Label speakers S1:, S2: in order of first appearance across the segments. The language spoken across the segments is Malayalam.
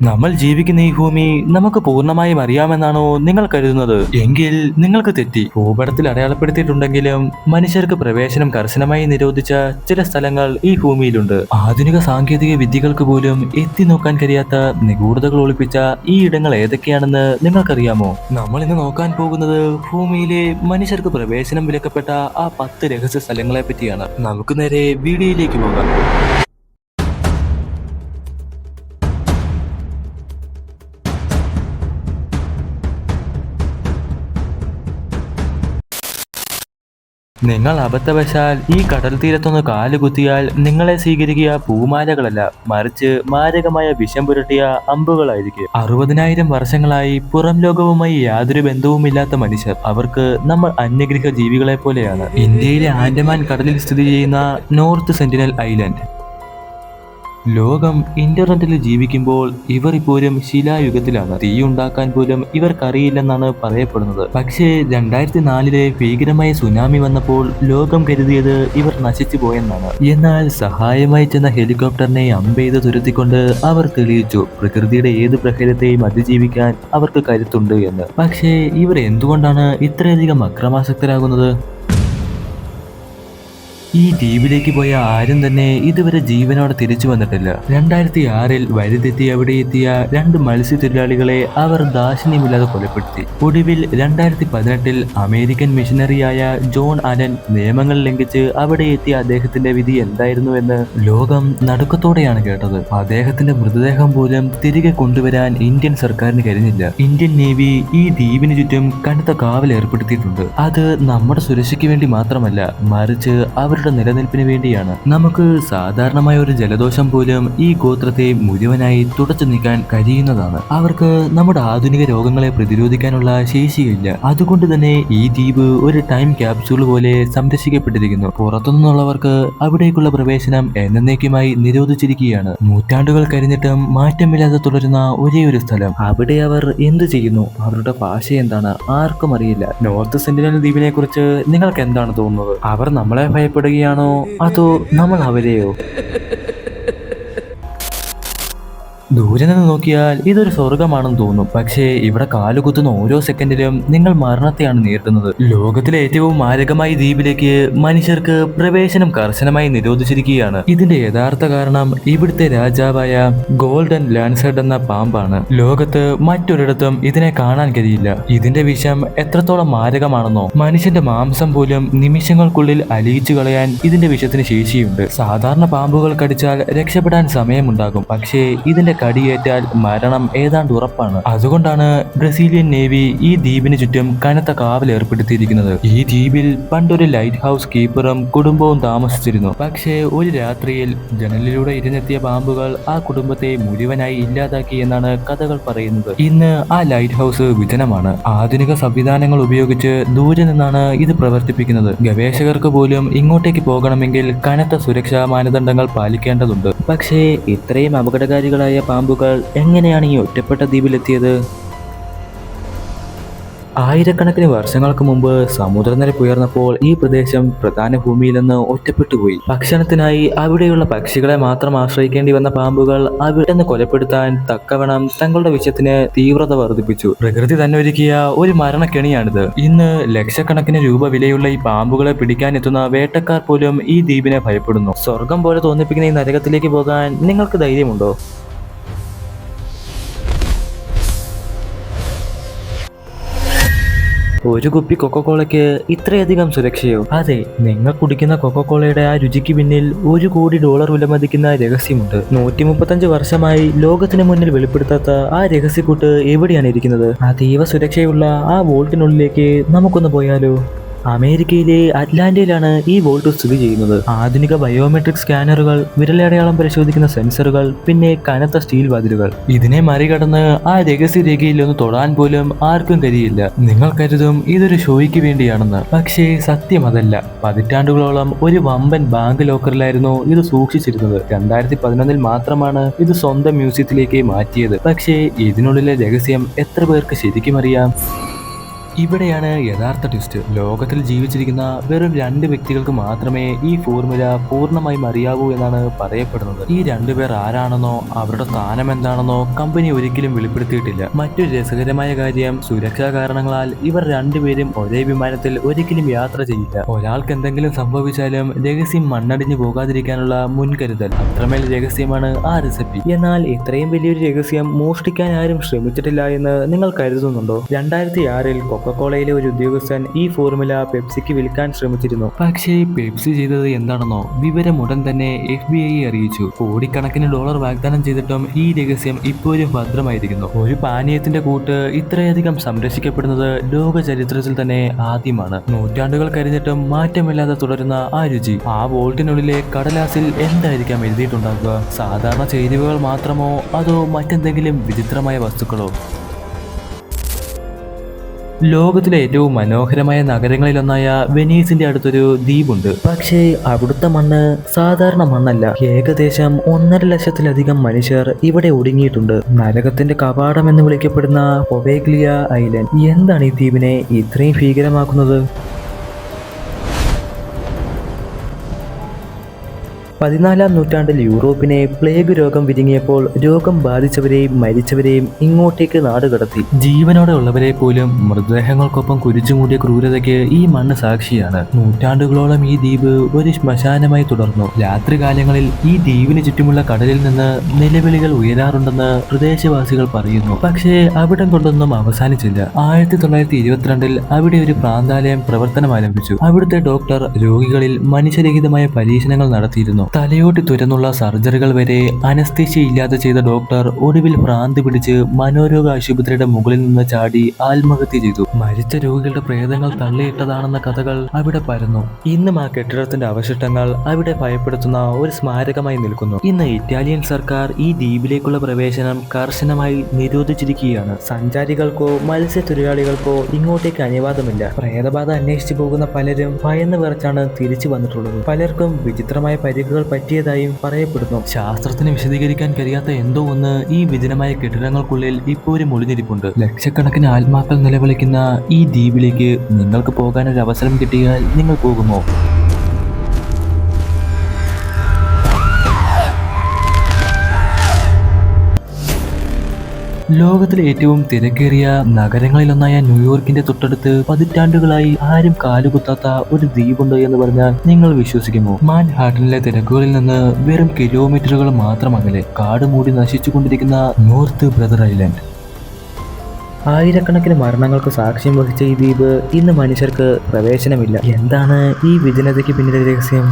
S1: നമ്മൾ ജീവിക്കുന്ന ഈ ഭൂമി നമുക്ക് പൂർണ്ണമായും അറിയാമെന്നാണോ നിങ്ങൾ കരുതുന്നത്? എങ്കിൽ നിങ്ങൾക്ക് തെറ്റി. ഭൂപടത്തിൽ അടയാളപ്പെടുത്തിയിട്ടുണ്ടെങ്കിലും മനുഷ്യർക്ക് പ്രവേശനം കർശനമായി നിരോധിച്ച ചില സ്ഥലങ്ങൾ ഈ ഭൂമിയിലുണ്ട്. ആധുനിക സാങ്കേതിക വിദ്യകൾക്ക് പോലും എത്തി നോക്കാൻ കഴിയാത്ത നിഗൂഢതകൾ ഒളിപ്പിച്ച ഈ ഇടങ്ങൾ ഏതൊക്കെയാണെന്ന് നിങ്ങൾക്കറിയാമോ? നമ്മൾ ഇന്ന് നോക്കാൻ പോകുന്നത് ഭൂമിയിലെ മനുഷ്യർക്ക് പ്രവേശനം വിലക്കപ്പെട്ട ആ 10 രഹസ്യ സ്ഥലങ്ങളെ പറ്റിയാണ്. നമുക്ക് നേരെ വീഡിയോയിലേക്ക് പോകാം. നിങ്ങൾ അബദ്ധവശാൽ ഈ കടൽ തീരത്തൊന്ന് കാലുകുത്തിയാൽ നിങ്ങളെ സ്വീകരിക്കുക പൂമാലകളല്ല, മറിച്ച് മാരകമായ വിഷം പുരട്ടിയ അമ്പുകളായിരിക്കും. 60,000 വർഷങ്ങളായി പുറം ലോകവുമായി യാതൊരു ബന്ധവുമില്ലാത്ത മനുഷ്യർ. അവർക്ക് നമ്മൾ അന്യഗ്രഹ ജീവികളെ പോലെയാണ്. ഇന്ത്യയിലെ ആൻഡമാൻ കടലിൽ സ്ഥിതി ചെയ്യുന്ന നോർത്ത് സെന്റിനൽ ഐലൻഡ്. ലോകം ഇന്റർനെറ്റിൽ ജീവിക്കുമ്പോൾ ഇവർ ഇപ്പോഴും ശിലായുഗത്തിലാണ്. തീ ഉണ്ടാക്കാൻ പോലും ഇവർക്കറിയില്ലെന്നാണ് പറയപ്പെടുന്നത്. പക്ഷേ 2004 ഭീകരമായ സുനാമി വന്നപ്പോൾ ലോകം കരുതിയത് ഇവർ നശിച്ചു പോയെന്നാണ്. എന്നാൽ സഹായമായി ചെന്ന ഹെലികോപ്റ്ററിനെ അമ്പെയ്ത് തുരത്തിക്കൊണ്ട് അവർ തെളിയിച്ചു പ്രകൃതിയുടെ ഏത് പ്രഹരത്തെയും അതിജീവിക്കാൻ അവർക്ക് കരുത്തുണ്ട് എന്ന്. പക്ഷേ ഇവർ എന്തുകൊണ്ടാണ് ഇത്രയധികം അക്രമാസക്തരാകുന്നത്? ഈ ദ്വീപിലേക്ക് പോയ ആരും തന്നെ ഇതുവരെ ജീവനോടെ തിരിച്ചു വന്നിട്ടില്ല. 2006 വഴിതെറ്റി അവിടെ എത്തിയ 2 മത്സ്യത്തൊഴിലാളികളെ അവർ ദാക്ഷിണ്യമില്ലാതെ കൊലപ്പെടുത്തി. ഒടുവിൽ 2018 അമേരിക്കൻ മിഷനറിയായ ജോൺ അലൻ നിയമങ്ങൾ ലംഘിച്ച് അവിടെ എത്തിയ അദ്ദേഹത്തിന്റെ വിധി എന്തായിരുന്നുവെന്ന് ലോകം നടുക്കത്തോടെയാണ് കേട്ടത്. അദ്ദേഹത്തിന്റെ മൃതദേഹം പോലും തിരികെ കൊണ്ടുവരാൻ ഇന്ത്യൻ സർക്കാരിന് കഴിഞ്ഞില്ല. ഇന്ത്യൻ നേവി ഈ ദ്വീപിന് ചുറ്റും കനത്ത കാവൽ ഏർപ്പെടുത്തിയിട്ടുണ്ട്. അത് നമ്മുടെ സുരക്ഷയ്ക്ക് വേണ്ടി മാത്രമല്ല, മറിച്ച് അവരുടെ നിലനിൽപ്പിന് വേണ്ടിയാണ്. നമുക്ക് സാധാരണമായ ഒരു ജലദോഷം പോലും ഈ ഗോത്രത്തെ മുഴുവനായി തുടച്ചു നീക്കാൻ കഴിയുന്നതാണ്. അവർക്ക് നമ്മുടെ ആധുനിക രോഗങ്ങളെ പ്രതിരോധിക്കാനുള്ള ശേഷിയില്ല. അതുകൊണ്ട് തന്നെ ഈ ദ്വീപ് ഒരു ടൈം ക്യാപ്സ്യൂൾ പോലെ സംരക്ഷിക്കപ്പെട്ടിരിക്കുന്നു. പുറത്തുനിന്നുള്ളവർക്ക് അവിടേക്കുള്ള പ്രവേശനം എന്നേക്കുമായി നിരോധിച്ചിരിക്കുകയാണ്. നൂറ്റാണ്ടുകൾ കഴിഞ്ഞിട്ടും മാറ്റമില്ലാതെ തുടരുന്ന ഒരേ ഒരു സ്ഥലം. അവിടെ അവർ എന്ത് ചെയ്യുന്നു, അവരുടെ ഭാഷ എന്താണ്, ആർക്കും അറിയില്ല. നോർത്ത് സെന്റിനൽ ദ്വീപിനെ കുറിച്ച് നിങ്ങൾക്ക് എന്താണ് തോന്നുന്നത്? അവർ നമ്മളെ ഭയപ്പെടുകയാണോ അതോ നമ്മൾ അവരെയോ? ദൂരെ നിന്ന് നോക്കിയാൽ ഇതൊരു സ്വർഗമാണെന്ന് തോന്നും. പക്ഷേ ഇവിടെ കാലുകുത്തുന്ന ഓരോ സെക്കൻഡിലും നിങ്ങൾ മരണത്തെയാണ് നേരിടുന്നത്. ലോകത്തിലെ ഏറ്റവും മാരകമായ ദ്വീപിലേക്ക് മനുഷ്യർക്ക് പ്രവേശനം കർശനമായി നിരോധിച്ചിരിക്കുകയാണ്. ഇതിന്റെ യഥാർത്ഥ കാരണം ഇവിടുത്തെ രാജാവായ ഗോൾഡൻ ലാൻസെഡ് എന്ന പാമ്പാണ്. ലോകത്ത് മറ്റൊരിടത്തും ഇതിനെ കാണാൻ കഴിയില്ല. ഇതിന്റെ വിഷം എത്രത്തോളം മാരകമാണെന്നോ, മനുഷ്യന്റെ മാംസം പോലും നിമിഷങ്ങൾക്കുള്ളിൽ അലിയിച്ചു കളയാൻ ഇതിന്റെ വിഷത്തിന് ശേഷിയുണ്ട്. സാധാരണ പാമ്പുകൾ കടിച്ചാൽ രക്ഷപ്പെടാൻ സമയമുണ്ടാകും, പക്ഷേ ഇതിന്റെ കടിയേറ്റാൽ മരണം ഏതാണ്ട് ഉറപ്പാണ്. അതുകൊണ്ടാണ് ബ്രസീലിയൻ നേവി ഈ ദ്വീപിന് ചുറ്റും കനത്ത കാവൽ ഏർപ്പെടുത്തിയിരിക്കുന്നത്. ഈ ദ്വീപിൽ പണ്ടൊരു ലൈറ്റ് ഹൗസ് കീപ്പറും കുടുംബവും താമസിച്ചിരുന്നു. പക്ഷേ ഒരു രാത്രിയിൽ ജനലിലൂടെ ഇരുന്നെത്തിയ പാമ്പുകൾ ആ കുടുംബത്തെ മുഴുവനായി ഇല്ലാതാക്കി എന്നാണ് കഥകൾ പറയുന്നത്. ഇന്ന് ആ ലൈറ്റ് ഹൗസ് വിജനമാണ്. ആധുനിക സംവിധാനങ്ങൾ ഉപയോഗിച്ച് ദൂരെ നിന്നാണ് ഇത് പ്രവർത്തിപ്പിക്കുന്നത്. ഗവേഷകർക്ക് പോലും ഇങ്ങോട്ടേക്ക് പോകണമെങ്കിൽ കനത്ത സുരക്ഷാ മാനദണ്ഡങ്ങൾ പാലിക്കേണ്ടതുണ്ട്. പക്ഷേ ഇത്രയും അപകടകാരികളായ പാമ്പുകൾ എങ്ങനെയാണ് ഈ ഒറ്റപ്പെട്ട ദ്വീപിലെത്തിയത്? ആയിരക്കണക്കിന് വർഷങ്ങൾക്ക് മുമ്പ് സമുദ്രനിരപ്പ് ഉയർന്നപ്പോൾ ഈ പ്രദേശം പ്രധാന ഭൂമിയിൽ നിന്ന് ഒറ്റപ്പെട്ടുപോയി. ഭക്ഷണത്തിനായി അവിടെയുള്ള പക്ഷികളെ മാത്രം ആശ്രയിക്കേണ്ടി വന്ന പാമ്പുകൾ അവിടെ നിന്ന് കൊലപ്പെടുത്താൻ തക്കവണ്ണം തങ്ങളുടെ വിഷത്തിന് തീവ്രത വർദ്ധിപ്പിച്ചു. പ്രകൃതി തന്നെ ഒരുക്കിയ ഒരു മരണക്കെണിയാണിത്. ഇന്ന് ലക്ഷക്കണക്കിന് രൂപ വിലയുള്ള ഈ പാമ്പുകളെ പിടിക്കാൻ എത്തുന്ന വേട്ടക്കാർ പോലും ഈ ദ്വീപിനെ ഭയപ്പെടുന്നു. സ്വർഗം പോലെ തോന്നിപ്പിക്കുന്ന ഈ നരകത്തിലേക്ക് പോകാൻ നിങ്ങൾക്ക് ധൈര്യമുണ്ടോ? ഒരു കുപ്പി കൊക്കോകോളയ്ക്ക് ഇത്രയധികം സുരക്ഷയോ? അതെ, നിങ്ങൾ കുടിക്കുന്ന കൊക്കോകോളയുടെ ആ രുചിക്ക് പിന്നിൽ $1 കോടി വിലമതിക്കുന്ന രഹസ്യമുണ്ട്. 135 വർഷമായി ലോകത്തിന് മുന്നിൽ വെളിപ്പെടുത്താത്ത ആ രഹസ്യക്കൂട്ട് എവിടെയാണ് ഇരിക്കുന്നത്? അതീവ സുരക്ഷയുള്ള ആ വോൾട്ടിനുള്ളിലേക്ക് നമുക്കൊന്ന് പോയാലോ? അമേരിക്കയിലെ അറ്റ്ലാന്റയിലാണ് ഈ വോൾട്ട് സ്ഥിതി ചെയ്യുന്നത്. ആധുനിക ബയോമെട്രിക് സ്കാനറുകൾ, വിരലടയാളം പരിശോധിക്കുന്ന സെൻസറുകൾ, പിന്നെ കനത്ത സ്റ്റീൽ വാതിലുകൾ. ഇതിനെ മറികടന്ന് ആ രഹസ്യരേഖയിൽ ഒന്ന് തൊടാൻ പോലും ആർക്കും കഴിയില്ല. നിങ്ങൾ കരുതും ഇതൊരു ഷോയ്ക്ക് വേണ്ടിയാണെന്ന്. പക്ഷേ സത്യം അതല്ല. പതിറ്റാണ്ടുകളോളം ഒരു വമ്പൻ ബാങ്ക് ലോക്കറിലായിരുന്നു ഇത് സൂക്ഷിച്ചിരുന്നത്. 2011 മാത്രമാണ് ഇത് സ്വന്തം മ്യൂസിയത്തിലേക്ക് മാറ്റിയത്. പക്ഷേ ഇതിനുള്ളിലെ രഹസ്യം എത്ര പേർക്ക് ശരിക്കും അറിയാം? ഇവിടെയാണ് യഥാർത്ഥ ട്വിസ്റ്റ്. ലോകത്തിൽ ജീവിച്ചിരിക്കുന്ന വെറും 2 വ്യക്തികൾക്ക് മാത്രമേ ഈ ഫോർമുല പൂർണ്ണമായും അറിയാവൂ എന്നാണ് പറയപ്പെടുന്നത്. ഈ 2 പേർ ആരാണെന്നോ അവരുടെ സ്ഥാനം എന്താണെന്നോ കമ്പനി ഒരിക്കലും വെളിപ്പെടുത്തിയിട്ടില്ല. മറ്റൊരു രസകരമായ കാര്യം, സുരക്ഷാ കാരണങ്ങളാൽ ഇവർ 2 പേരും ഒരേ വിമാനത്തിൽ ഒരിക്കലും യാത്ര ചെയ്യില്ല. ഒരാൾക്ക് എന്തെങ്കിലും സംഭവിച്ചാലും രഹസ്യം മണ്ണടിഞ്ഞു പോകാതിരിക്കാനുള്ള മുൻകരുതൽ. അത്രമേൽ രഹസ്യമാണ് ആ റെസിപ്പി. എന്നാൽ ഇത്രയും വലിയൊരു രഹസ്യം മോഷ്ടിക്കാൻ ആരും ശ്രമിച്ചിട്ടില്ല എന്ന് നിങ്ങൾ കരുതുന്നുണ്ടോ? 2006-ൽ കൊക്കക്കോളയിലെ ഒരു ഉദ്യോഗസ്ഥൻ ഈ ഫോർമുല പെപ്സിക്ക് വിൽക്കാൻ ശ്രമിച്ചിരുന്നു. പക്ഷേ പെപ്സി ചെയ്തത് എന്താണെന്നോ വിവരം ഉടൻ തന്നെ FBI അറിയിച്ചു. കോടിക്കണക്കിന് ഡോളർ വാഗ്ദാനം ചെയ്തിട്ടും ഈ രഹസ്യം ഇപ്പോഴും ഭദ്രമായിരിക്കുന്നു. ഒരു പാനീയത്തിന്റെ കൂട്ട് ഇത്രയധികം സംരക്ഷിക്കപ്പെടുന്നത് ലോക ചരിത്രത്തിൽ തന്നെ ആദ്യമാണ്. നൂറ്റാണ്ടുകൾ കഴിഞ്ഞിട്ടും മാറ്റമില്ലാതെ തുടരുന്ന ആ രുചി. ആ വോൾട്ടിനുള്ളിലെ കടലാസിൽ എന്തായിരിക്കാം എഴുതിയിട്ടുണ്ടാകുക? സാധാരണ ചേരുവകൾ മാത്രമോ അതോ മറ്റെന്തെങ്കിലും വിചിത്രമായ വസ്തുക്കളോ? ലോകത്തിലെ ഏറ്റവും മനോഹരമായ നഗരങ്ങളിലൊന്നായ വെനീസിന്റെ അടുത്തൊരു ദ്വീപുണ്ട്. പക്ഷേ അവിടുത്തെ മണ്ണ് സാധാരണ മണ്ണല്ല. ഏകദേശം 1.5 ലക്ഷത്തിലധികം മനുഷ്യർ ഇവിടെ ഒടുങ്ങിയിട്ടുണ്ട്. നരകത്തിന്റെ കവാടം എന്ന് വിളിക്കപ്പെടുന്ന പൊവേഗ്ലിയ ഐലൻഡ്. എന്താണ് ഈ ദ്വീപിനെ ഇത്രയും ഭീകരമാക്കുന്നത്? 14-ാം നൂറ്റാണ്ടിൽ യൂറോപ്പിനെ പ്ലേഗ് രോഗം വിരിങ്ങിയപ്പോൾ രോഗം ബാധിച്ചവരെയും മരിച്ചവരെയും ഇങ്ങോട്ടേക്ക് നാടുകടത്തി. ജീവനോടെ ഉള്ളവരെ പോലും മൃതദേഹങ്ങൾക്കൊപ്പം കുരിച്ചുമൂടിയ ക്രൂരതയ്ക്ക് ഈ മണ്ണ് സാക്ഷിയാണ്. നൂറ്റാണ്ടുകളോളം ഈ ദ്വീപ് ഒരു ശ്മശാനമായി തുടർന്നു. രാത്രികാലങ്ങളിൽ ഈ ദ്വീപിന് ചുറ്റുമുള്ള കടലിൽ നിന്ന് നിലവിളികൾ ഉയരാറുണ്ടെന്ന് പ്രദേശവാസികൾ പറയുന്നു. പക്ഷേ അവിടം കൊണ്ടൊന്നും അവസാനിച്ചില്ല. 1922-ൽ അവിടെ ഒരു പ്രാന്താലയം പ്രവർത്തനം ആരംഭിച്ചു. അവിടുത്തെ ഡോക്ടർ രോഗികളിൽ മനുഷ്യരഹിതമായ പരീക്ഷണങ്ങൾ നടത്തിയിരുന്നു. തലയോട്ടി തുരന്നുള്ള സർജറികൾ വരെ അനസ്തേഷ്യ ഇല്ലാതെ ചെയ്ത ഡോക്ടർ ഒടുവിൽ ഭ്രാന്ത് പിടിച്ച് മനോരോഗ ആശുപത്രിയുടെ മുകളിൽ നിന്ന് ചാടി ആത്മഹത്യ ചെയ്തു. മരിച്ച രോഗികളുടെ പ്രേതങ്ങൾ തള്ളിയിട്ടതാണെന്ന കഥകൾ അവിടെ പരന്നു. ഇന്നും ആ കെട്ടിടത്തിന്റെ അവശിഷ്ടങ്ങൾ അവിടെ ഭയപ്പെടുത്തുന്ന ഒരു സ്മാരകമായി നിൽക്കുന്നു. ഇന്ന് ഇറ്റാലിയൻ സർക്കാർ ഈ ദ്വീപിലേക്കുള്ള പ്രവേശനം കർശനമായി നിരോധിച്ചിരിക്കുകയാണ്. സഞ്ചാരികൾക്കോ മത്സ്യത്തൊഴിലാളികൾക്കോ ഇങ്ങോട്ടേക്ക് അനുവാദമില്ല. പ്രേതബാധ അന്വേഷിച്ചു പോകുന്ന പലരും ഭയന്ന് വിറച്ചാണ് തിരിച്ചു വന്നിട്ടുള്ളത്. പലർക്കും വിചിത്രമായ പരിക്കുകൾ പറ്റിയതായും പറയപ്പെടുന്നു. ശാസ്ത്രത്തിന് വിശദീകരിക്കാൻ കഴിയാത്ത എന്തോ ഒന്ന് ഈ വിജനമായ കെട്ടിടങ്ങൾക്കുള്ളിൽ ഇപ്പോഴും ഒളിഞ്ഞിരിപ്പുണ്ട്. ലക്ഷക്കണക്കിന് ആത്മാക്കൾ നിലവിളിക്കുന്ന ഈ ദ്വീപിലേക്ക് നിങ്ങൾക്ക് പോകാനൊരു അവസരം കിട്ടിയാൽ നിങ്ങൾ പോകുമോ? ലോകത്തിലെ ഏറ്റവും തിരക്കേറിയ നഗരങ്ങളിലൊന്നായ ന്യൂയോർക്കിന്റെ തൊട്ടടുത്ത് പതിറ്റാണ്ടുകളായി ആരും കാലുകുത്താത്ത ഒരു ദ്വീപുണ്ട് എന്ന് പറഞ്ഞാൽ നിങ്ങൾ വിശ്വസിക്കുമോ? മാൻഹാട്ടനിലെ തിരക്കുകളിൽ നിന്ന് വെറും കിലോമീറ്ററുകൾ മാത്രം അകലെ കാട് മൂടി നശിച്ചുകൊണ്ടിരിക്കുന്ന നോർത്ത് ബ്രദർ ഐലൻഡ്. ആയിരക്കണക്കിന് മരണങ്ങൾക്ക് സാക്ഷ്യം വഹിച്ച ഈ ദ്വീപ് ഇന്ന് മനുഷ്യർക്ക് പ്രവേശനമില്ല. എന്താണ് ഈ വിജനതയ്ക്ക് പിന്നിലെ രഹസ്യം?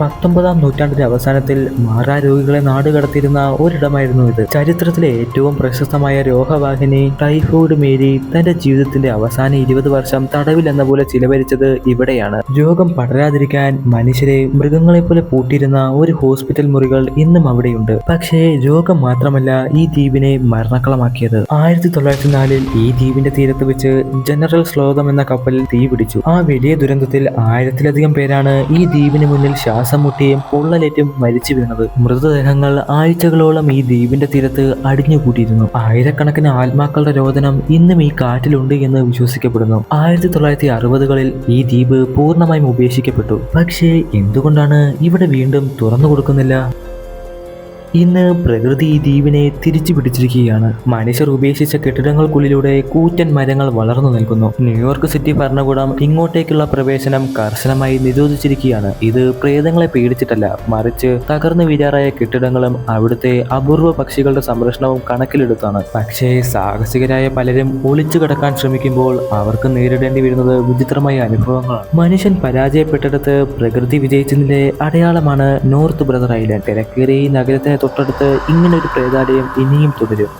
S1: 19-ാം നൂറ്റാണ്ടിന്റെ അവസാനത്തിൽ മാറാരോഗികളെ നാടുകടത്തിയിരുന്ന ഒരിടമായിരുന്നു ഇത്. ചരിത്രത്തിലെ ഏറ്റവും പ്രശസ്തമായ രോഗവാഹിനി ടൈഫോയിഡ് മേരി തന്റെ ജീവിതത്തിന്റെ അവസാന 20 വർഷം തടവിൽ എന്ന പോലെ ചിലവഴിച്ചത് ഇവിടെയാണ്. രോഗം പടരാതിരിക്കാൻ മനുഷ്യരെ മൃഗങ്ങളെ പോലെ പൂട്ടിയിരുന്ന ഒരു ഹോസ്പിറ്റൽ മുറികൾ ഇന്നും അവിടെയുണ്ട്. പക്ഷേ രോഗം മാത്രമല്ല ഈ ദ്വീപിനെ മരണക്കളമാക്കിയത്. 1904-ൽ ഈ ദ്വീപിന്റെ തീരത്ത് വെച്ച് ജനറൽ ശ്ലോകം എന്ന കപ്പലിൽ തീ പിടിച്ചു. ആ വലിയ ദുരന്തത്തിൽ 1000-ലധികം പേരാണ് ഈ ദ്വീപിന് മുന്നിൽ ശ്വാസം മുട്ടിയും പൊള്ളലേറ്റും മരിച്ചു വീണത്. മൃതദേഹങ്ങൾ ആഴ്ചകളോളം ഈ ദ്വീപിന്റെ തീരത്ത് അടിഞ്ഞുകൂട്ടിയിരുന്നു. ആയിരക്കണക്കിന് ആത്മാക്കളുടെ രോദനം ഇന്നും ഈ കാറ്റിലുണ്ട് എന്ന് വിശ്വസിക്കപ്പെടുന്നു. 1960-കളിൽ ഈ ദ്വീപ് പൂർണ്ണമായും ഉപേക്ഷിക്കപ്പെട്ടു. പക്ഷേ എന്തുകൊണ്ടാണ് ഇവിടെ വീണ്ടും തുറന്നു കൊടുക്കുന്നില്ല? ഇന്ന് പ്രകൃതി ഈ ദ്വീപിനെ തിരിച്ചു പിടിച്ചിരിക്കുകയാണ്. മനുഷ്യർ ഉപേക്ഷിച്ച കെട്ടിടങ്ങൾക്കുള്ളിലൂടെ കൂറ്റൻ മരങ്ങൾ വളർന്നു നിൽക്കുന്നു. ന്യൂയോർക്ക് സിറ്റി ഭരണകൂടം ഇങ്ങോട്ടേക്കുള്ള പ്രവേശനം കർശനമായി നിരോധിച്ചിരിക്കുകയാണ്. ഇത് പ്രേതങ്ങളെ പേടിച്ചിട്ടല്ല, മറിച്ച് തകർന്നു വീഴാറായ കെട്ടിടങ്ങളും അവിടുത്തെ അപൂർവ പക്ഷികളുടെ സംരക്ഷണവും കണക്കിലെടുത്താണ്. പക്ഷേ സാഹസികരായ പലരും ഒളിച്ചു കടക്കാൻ ശ്രമിക്കുമ്പോൾ അവർക്ക് നേരിടേണ്ടി വരുന്നത് വിചിത്രമായ അനുഭവങ്ങളാണ്. മനുഷ്യൻ പരാജയപ്പെട്ടിടത്ത് പ്രകൃതി വിജയിച്ചതിന്റെ അടയാളമാണ് നോർത്ത് ബ്രദർ ഐലൻഡ്. തിരക്കേറിയ ഈ നഗരത്തിന് തൊട്ടടുത്ത് ഇങ്ങനൊരു പ്രേതാലയം ഇനിയും തുടരും.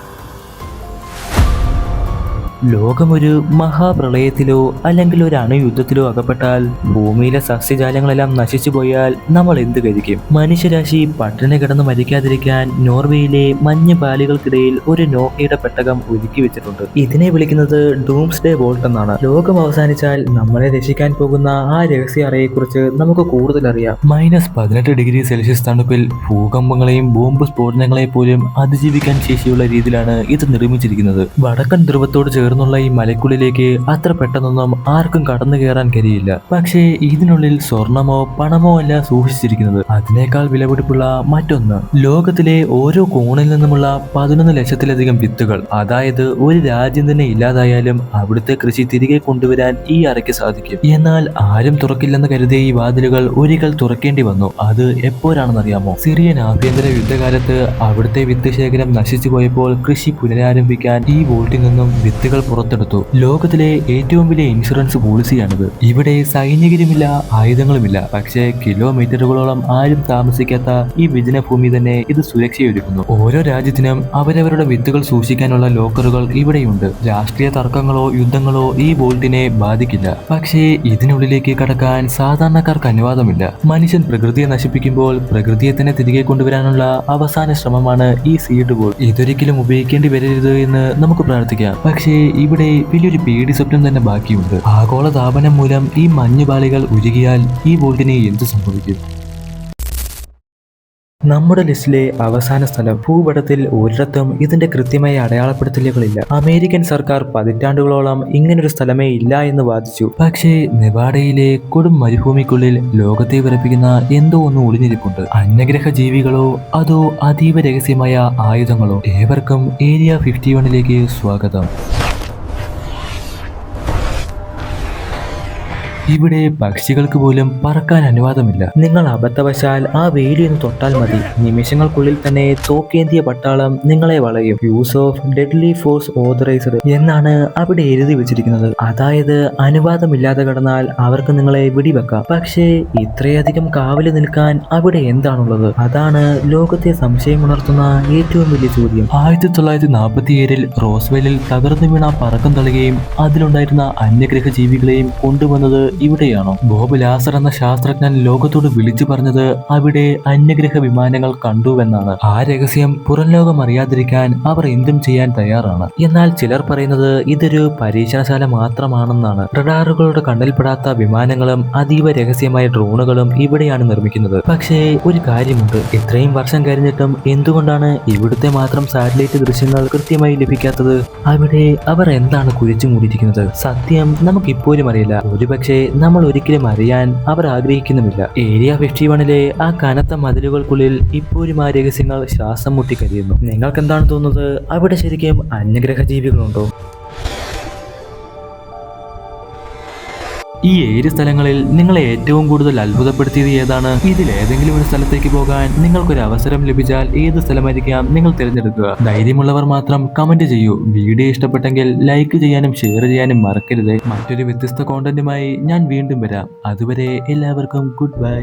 S1: ലോകമൊരു മഹാപ്രളയത്തിലോ അല്ലെങ്കിൽ ഒരു അണുയുദ്ധത്തിലോ അകപ്പെട്ടാൽ ഭൂമിയിലെ സസ്യജാലങ്ങളെല്ലാം നശിച്ചു പോയാൽ നമ്മൾ എന്ത് കഴിക്കും? മനുഷ്യരാശി പട്ടിണി കിടന്ന് മരിക്കാതിരിക്കാൻ നോർവേയിലെ മഞ്ഞ് പാളികൾക്കിടയിൽ ഒരു നോക്കയുടെ പെട്ടകം ഒരുക്കി വെച്ചിട്ടുണ്ട്. ഇതിനെ വിളിക്കുന്നത് ഡൂംസ്ഡേ വോൾട്ട് എന്നാണ്. ലോകം അവസാനിച്ചാൽ നമ്മളെ രക്ഷിക്കാൻ പോകുന്ന ആ രഹസ്യ അറയെക്കുറിച്ച് നമുക്ക് കൂടുതൽ അറിയാം. -18 °C തണുപ്പിൽ ഭൂകമ്പങ്ങളെയും ബോംബ് സ്ഫോടനങ്ങളെ പോലും അതിജീവിക്കാൻ ശേഷിയുള്ള രീതിയിലാണ് ഇത് നിർമ്മിച്ചിരിക്കുന്നത്. വടക്കൻ ധ്രുവത്തോട് ചേർന്ന് ഉയർന്നുള്ള ഈ മലയ്ക്കുള്ളിലേക്ക് അത്ര പെട്ടെന്നൊന്നും ആർക്കും കടന്നു കയറാൻ കഴിയില്ല. പക്ഷേ ഇതിനുള്ളിൽ സ്വർണമോ പണമോ അല്ല സൂക്ഷിച്ചിരിക്കുന്നത്, അതിനേക്കാൾ വിലപിടിപ്പുള്ള മറ്റൊന്ന്. ലോകത്തിലെ ഓരോ കോണിൽ നിന്നുമുള്ള 11 ലക്ഷത്തിലധികം വിത്തുകൾ. അതായത് ഒരു രാജ്യം തന്നെ ഇല്ലാതായാലും അവിടുത്തെ കൃഷി തിരികെ കൊണ്ടുവരാൻ ഈ അറയ്ക്ക് സാധിക്കും. എന്നാൽ ആരും തുറക്കില്ലെന്ന് കരുതിയ ഈ വാതിലുകൾ ഒരിക്കൽ തുറക്കേണ്ടി വന്നു. അത് എപ്പോഴാണെന്നറിയാമോ? സിറിയൻ ആഭ്യന്തര യുദ്ധകാലത്ത് അവിടുത്തെ വിത്ത് ശേഖരം നശിച്ചു പോയപ്പോൾ കൃഷി പുനരാരംഭിക്കാൻ ഈ വോൾട്ടിൽ നിന്നും വിത്തുകൾ പുറത്തെടുത്തു. ലോകത്തിലെ ഏറ്റവും വലിയ ഇൻഷുറൻസ് പോളിസിയാണിത്. ഇവിടെ സൈനികരുമില്ല, ആയുധങ്ങളുമില്ല. പക്ഷേ കിലോമീറ്ററുകളോളം ആരും താമസിക്കാത്ത ഈ വിജനഭൂമി തന്നെ ഇത് സുരക്ഷയൊരുക്കുന്നു. ഓരോ രാജ്യത്തിനും അവരവരുടെ വിത്തുകൾ സൂക്ഷിക്കാനുള്ള ലോക്കറുകൾ ഇവിടെയുണ്ട്. രാഷ്ട്രീയ തർക്കങ്ങളോ യുദ്ധങ്ങളോ ഈ വോൾട്ടിനെ ബാധിക്കില്ല. പക്ഷേ ഇതിനുള്ളിലേക്ക് കടക്കാൻ സാധാരണക്കാർക്ക് അനുവാദമില്ല. മനുഷ്യൻ പ്രകൃതിയെ നശിപ്പിക്കുമ്പോൾ പ്രകൃതിയെ തന്നെ തിരികെ കൊണ്ടുവരാനുള്ള അവസാന ശ്രമമാണ് ഈ സീഡ് വോൾ. ഇതൊരിക്കലും ഉപയോഗിക്കേണ്ടി വരരുത് എന്ന് നമുക്ക് പ്രാർത്ഥിക്കാം. പക്ഷേ ഇവിടെ വലിയൊരു പേടി സ്വപ്നം തന്നെ ബാക്കിയുണ്ട്. ആഗോള താപനം മൂലം ഈ മഞ്ഞുപാളികൾ ഉരുകിയാൽ ഈ വോൾട്ടിന് എന്ത് സംഭവിക്കും? നമ്മുടെ ലിസ്റ്റിലെ അവസാന സ്ഥലം. ഭൂപടത്തിൽ ഒരിടത്തും ഇതിന്റെ കൃത്യമായ അടയാളപ്പെടുത്തലുകളില്ല. അമേരിക്കൻ സർക്കാർ പതിറ്റാണ്ടുകളോളം ഇങ്ങനൊരു സ്ഥലമേ ഇല്ല എന്ന് വാദിച്ചു. പക്ഷേ നെവാഡയിലെ കൊടും മരുഭൂമിക്കുള്ളിൽ ലോകത്തെ വിറപ്പിക്കുന്ന എന്തോ ഒന്ന് ഒളിഞ്ഞിരിപ്പുണ്ട്. അന്യഗ്രഹ ജീവികളോ അതോ അതീവ രഹസ്യമായ ആയുധങ്ങളോ? ഏവർക്കും ഏരിയ 51ലേക്ക് സ്വാഗതം. ഇവിടെ പക്ഷികൾക്ക് പോലും പറക്കാൻ അനുവാദമില്ല. നിങ്ങൾ അബദ്ധവശാൽ ആ വേലിയൊന്ന് തൊട്ടാൽ മതി, നിമിഷങ്ങൾക്കുള്ളിൽ തന്നെ തോക്കേന്തിയ പട്ടാളം നിങ്ങളെ വളയും. Use of deadly force authorised എന്നാണ് അവിടെ എഴുതി വെച്ചിരിക്കുന്നത്. അതായത് അനുവാദമില്ലാതെ കടന്നാൽ അവർക്ക് നിങ്ങളെ വെടിവെക്കാം. പക്ഷേ ഇത്രയധികം കാവല് നിൽക്കാൻ അവിടെ എന്താണുള്ളത്? അതാണ് ലോകത്തെ സംശയമുണർത്തുന്ന ഏറ്റവും വലിയ ചോദ്യം. 1947 റോസ്വെല്ലിൽ തകർന്നു വീണ പറക്കം തളികയും അതിലുണ്ടായിരുന്ന അന്യഗ്രഹ ജീവികളെയും കൊണ്ടുവന്നത് ഇവിടെയാണോ? ബോബ് ലാസർ എന്ന ശാസ്ത്രജ്ഞൻ ലോകത്തോട് വിളിച്ചു പറഞ്ഞത് അവിടെ അന്യഗ്രഹ വിമാനങ്ങൾ കണ്ടുവെന്നാണ്. ആ രഹസ്യം പുറം ലോകം അറിയാതിരിക്കാൻ അവർ എന്തും ചെയ്യാൻ തയ്യാറാണ്. എന്നാൽ ചിലർ പറയുന്നത് ഇതൊരു പരീക്ഷണശാല മാത്രമാണെന്നാണ്. റഡാറുകളുടെ കണ്ണിൽപ്പെടാത്ത വിമാനങ്ങളും അതീവ രഹസ്യമായ ഡ്രോണുകളും ഇവിടെയാണ് നിർമ്മിക്കുന്നത്. പക്ഷേ ഒരു കാര്യമുണ്ട്, ഇത്രയും വർഷം കഴിഞ്ഞിട്ടും എന്തുകൊണ്ടാണ് ഇവിടുത്തെ മാത്രം സാറ്റലൈറ്റ് ദൃശ്യങ്ങൾ കൃത്യമായി ലഭിക്കാത്തത്? അവിടെ അവർ എന്താണ് കുഴിച്ചു മൂടിയിരിക്കുന്നത്? സത്യം നമുക്കിപ്പോഴും അറിയില്ല. ഒരുപക്ഷെ നമ്മൾ ഒരിക്കലും അറിയാൻ അവർ ആഗ്രഹിക്കുന്നുമില്ല. ഏരിയ 51ലെ ആ കനത്ത മതിലുകൾക്കുള്ളിൽ ഇപ്പോഴും ആ രഹസ്യങ്ങൾ ശ്വാസം മുട്ടിക്കരിയുന്നു. നിങ്ങൾക്ക് എന്താണ് തോന്നുന്നത്? അവിടെ ശരിക്കും അന്യഗ്രഹ ജീവികളുണ്ടോ? ഈ 7 സ്ഥലങ്ങളിൽ നിങ്ങളെ ഏറ്റവും കൂടുതൽ അത്ഭുതപ്പെടുത്തിയത് ഏതാണ്? ഇതിൽ ഏതെങ്കിലും ഒരു സ്ഥലത്തേക്ക് പോകാൻ നിങ്ങൾക്കൊരു അവസരം ലഭിച്ചാൽ ഏത് സ്ഥലമായിരിക്കാം നിങ്ങൾ തിരഞ്ഞെടുക്കുക? ധൈര്യമുള്ളവർ മാത്രം കമന്റ് ചെയ്യൂ. വീഡിയോ ഇഷ്ടപ്പെട്ടെങ്കിൽ ലൈക്ക് ചെയ്യാനും ഷെയർ ചെയ്യാനും മറക്കരുത്. മറ്റൊരു വ്യത്യസ്ത കോണ്ടന്റുമായി ഞാൻ വീണ്ടും വരാം. അതുവരെ എല്ലാവർക്കും ഗുഡ് ബൈ.